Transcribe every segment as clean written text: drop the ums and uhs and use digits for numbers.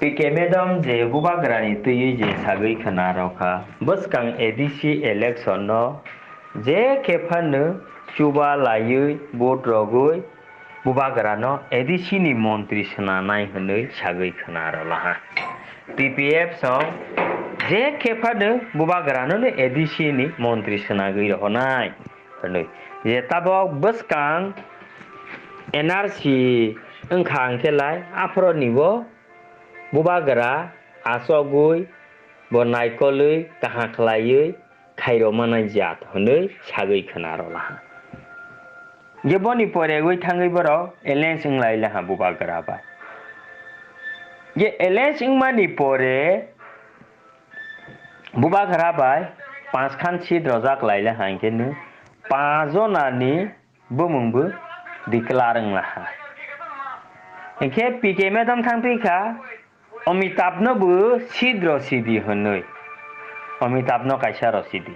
PK Madam je buba grani tuyi je sagai khana roka bus kang ADC election no je kefan chuba layi bot rogui buba grano ADC ni montri sna nai hne sagai khana rola PPF song je kefan buba grano ne ADC ni montri sna gai rohnai hne je tabo bus kang NRC engkhang kelai afro nibo bubagra asogui bonaikoli kahaklayui khairomana jat honoi sagai khanarola je boni poregui thangai boro elens inglaila ha bubagra ba je elens ingmani pore bubagra ba paskhan si drojak laila hangkenu pajonani bumungbu declaring laha engke PK Madam thangpika Amitabh no bu sid rosidi honoi Amitabh no kaisa rosidi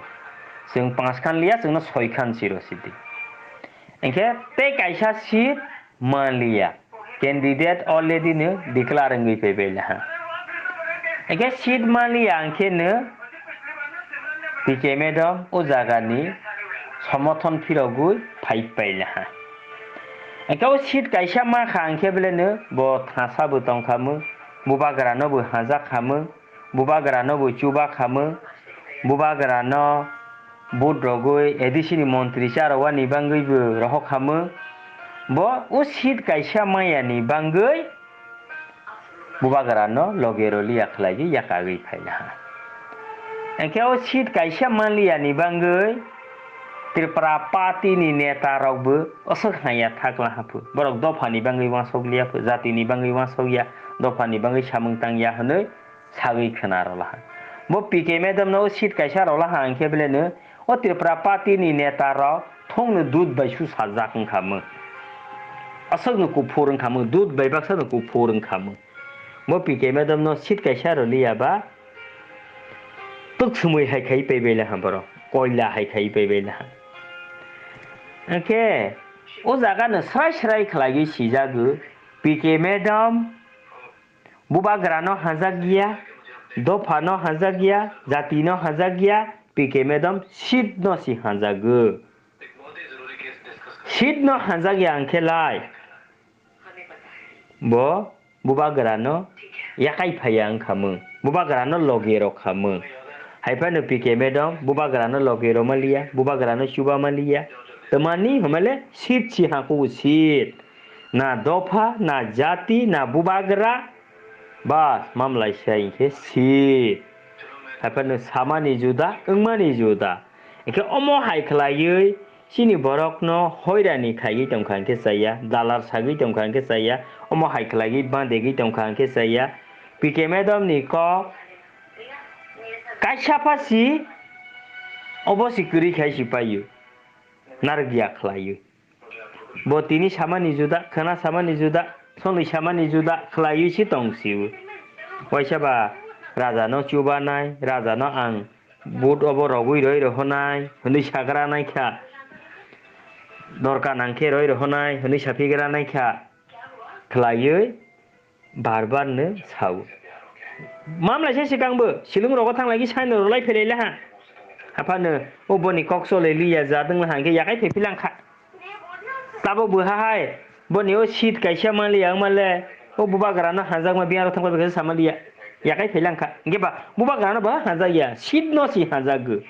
जों 5 खान लिया जोंनो 6 खान si rosidi engke te kaisa sid manliya candidate already no declaring gui pebela ha engke sid manliya angke no PK Madam o jagani समर्थन फिरगुई five पाइला हा engke o sid kaisa ma kha angke beleno bo thasa bu tongkhamu bubagrano bu haja khamu bubagrano bu chuba khamu bubagrano budrogui ADC ni montri charawa ni bangui bu roho khamu bo o sid kaisa maya ni bangui bubagrano logeroli akhlagi yakagui phaila engke o sid kaisa manliya ni bangui Tripura Party ni neta rokbu osok haya thakla hapu borok dofa ni bangui wasoglia pu jati ni bangui wasogya dofa ni bangui samung tangya honoi sagai khanarola bo PK Madam no sit kaisa rola hangke beleno o Tripura Party ni neta rok thongno dud baisu sajak khamu osok no ku phorung khamu dud baibaksa no ku phorung khamu bo PK Madam no sit kaisa rolia ba tuk sumui hai khai pebela hamboro koila hai khai pebela okay o jaga no srai khlagi sijagu PK Madam bubagra no hajagia dofa no hajagia jati no hajagia PK Madam sit no si hajagu sit no hajagia angkelai bo bubagra no yakai phayang khamu bubagra no logero khamu haipano PK Madam bubagra no logero malia bubagra no chuba malia temani hamale sit si haku sit na dofa na jati na bubagra bas mamlai sai ke sit haipano samani juda engmani juda eke omo hai khlaiyui sini borok no hoirani khaigi tongkhang ke saya dalar sagi tongkhang ke saya omo hai khlagi bandegi tongkhang ke saya PK Madam ni ko kaisa pasi obosi kuri khaisi payu nargia khlayu bo tini samani juda khana samani juda sonui samani juda khlayu si tongsiu waisa ba raja no chuba nai raja no ang bud obo rogui roi rohonai honi sagra nai kha dorka nangke roi rohonai honi sapigra nai kha khlayu barbar no sau mamla se sikangbo silung rogo thanglagi saino rolai phelele ha hapano oboni koksole liya jadung hangke yakai pepilang kha tabo buhahai boni o sit kaisa mali yang male o bubagra no hajak ma biaro thangba bega samalia yakai phelang kha ngeba bubagra no ba hajaya sit no si hajagu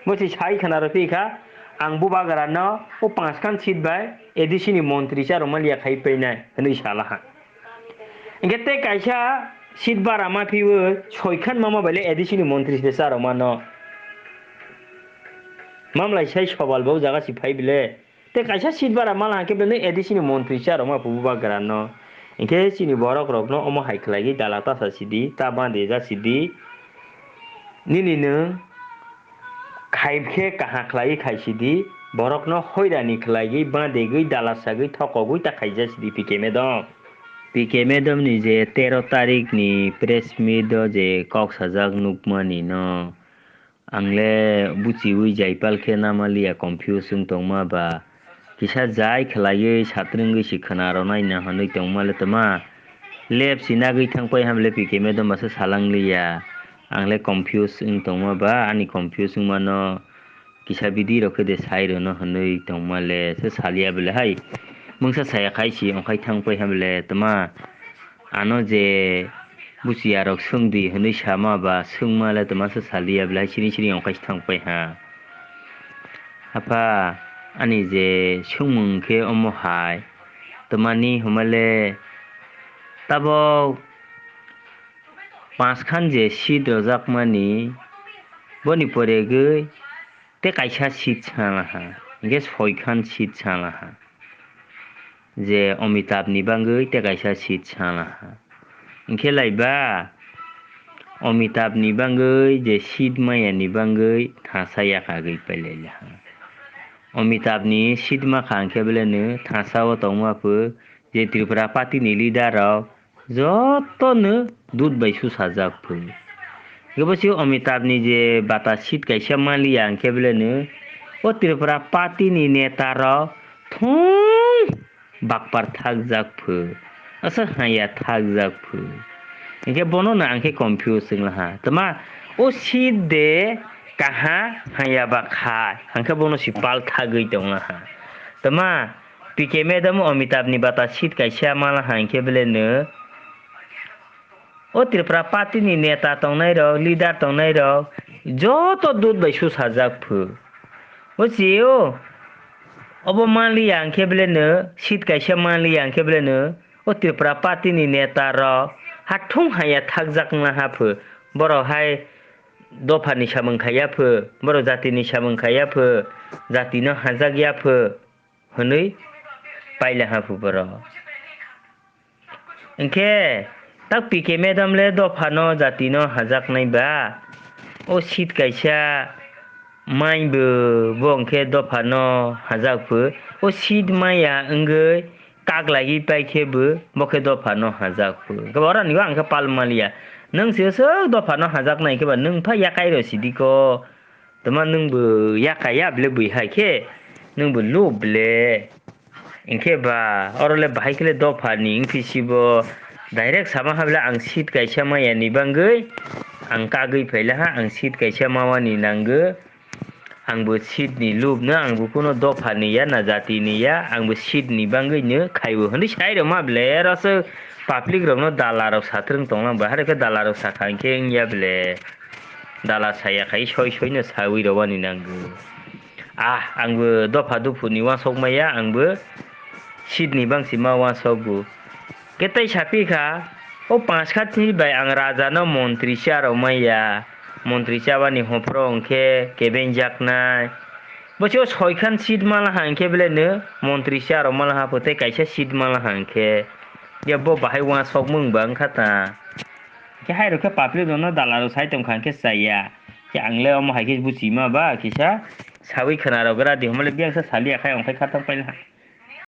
mosi sai khana ro pika ang bubagra no o 5 khan sit bai ADC ni montri cha romalia khai peinai hni sala ha ngete kaisa sit bara ma piwo 6 khan mama bale ADC ni montri se sa romano mamlai sai sobal bau jaga si phai bile te kaisa sit bara mala ke bele ADC ni montri cha roma bubagra no engke sini borok rok no omo hai khlagi dalata sa sidi ta bande ja sidi nini no khaibkhe kaha khlai khaisidi borok no hoirani khlagi bande gui dala sagui thokogui ta khaija sidi PK Madam ni je 13 tarik ni press meet do je koksajak nukmani no angle buchi ui jaipal khe namalia confusing tongma ba kisa jai khlaiye satrungui si khana ronai na hanoi tongmale tama lab sina gui thangpai hamle pike me dom basa salang liya angle confuse tongma ba ani confuse mano kisa bidi rokhe de sai rono hanoi tongmale se salia bele hai mungsa saya kaisi ongkai thangpai hamle tama ano je busia rok sungdi hanoi sama ba sungmale tama se salia bele sini sini ongkai thangpai ha apa ani je sungmung ke omo hai tamani humale tabo पाँचखान जे शीत रजाक मानी बनी परे गई ते काइसा शीत छाला हा इनके सयखान शीत छाला हा जे अमिताभ नि बांगै ते काइसा शीत छाला हा इनके लाइबा अमिताभ नि बांगै जे शीत माया नि बांगै थासाया का गई पहले हा अमिताभ नि शीत मा खांखे बेलेनो थासाव तौमापो जे त्रिपुरा पार्टी नि लीडर जतनो दूध बाइसु साजाफो गबसी अमिताभ नि जे बाता शीत कैसा मालिया अंके बेलेनो ओ त्रिपुरा पार्टी नि नेता र थुं बाकपार थाक जाकफो असर हाया थाक जाकफो इनके बनो ना अंके कंफ्यूज हा तमा ओ शीत दे कहा हाया बाखा अंके बनो सिपाल थागै दङ हा तमा पीके मैडम अमिताभ नि बाता शीत कैसा माला हांके बेलेनो ओ त्रिपुरा पार्टी नि नेता तंनाय र लीडर तंनाय र जत दूध बाइसु साजाकफो ओ जियो अब माली आंखे बेलेनो शीत कैसा माली आंखे बेलेनो ओ त्रिपुरा पार्टी नि नेता र हाथुं हाया थाक जाकना हाफो बर' हाय दफानि सामोंखायाफो बर' जातिनि सामोंखायाफो जातिनो हाजागियाफो हनै पाइला हाफो बर' इनके तक पीके मैडम ले दफानो जातिनो हाजाक नाइबा ओ शीत कैसा माइबो बंखे दफानो हाजाकफो ओ शीत माया अंगै कागलागी पाइखेबो बखे दफानो हाजाकफो गबरा निवा अंखे पालमालिया नों सेसो दफानो हाजाक नाइखेबा नों फा याकाय र सिदिको तमा नोंबो याकाया बले बैहायखे नोंबो लुबले इनके बा औरले बाहायखले दफानि इंफिसिबो डाइरेक्ट सामा हाबले आं शीत कैसा माया निबांगै आं कागै फैला हा आं शीत कैसा मावानि नांगो आंबो शीतनि लुबनो आंबो कोनो दफानिया ना जातिनिया आंबो शीतनि बांगैनो खाइबो हनै साइर माबले रसो पाब्लिक रनो दालाराव साथ्रों तंला बाहारके दालाराव साखांखे इंया बले दाला साया खाइ सय सयनो सावि रवानि नांगो आंबो दफा दुफुनि वासक माया आंबो शीतनि बांसि मा वासकबो केतै सापिखा ओ पाँच खाथि बाय आं राजानो मन्त्रि चार माया मन्त्रि चाबानि हफ्र अंखे केबेन जाकनाय बसे सयखान शीत माला हांखे बेलेनो मन्त्रि चार माला हाफोते कैसा शीत माला हांखे या बो बाहाय वासक मंगबा खाता के हायरखे पापले दोनो दालारो साइतम खांखे साया के आंले अम हाइके बुचि मा बा किसा सावि खोनारो गरा दि हमले बियांसा सालि आखाय अंखाय खाता पाइला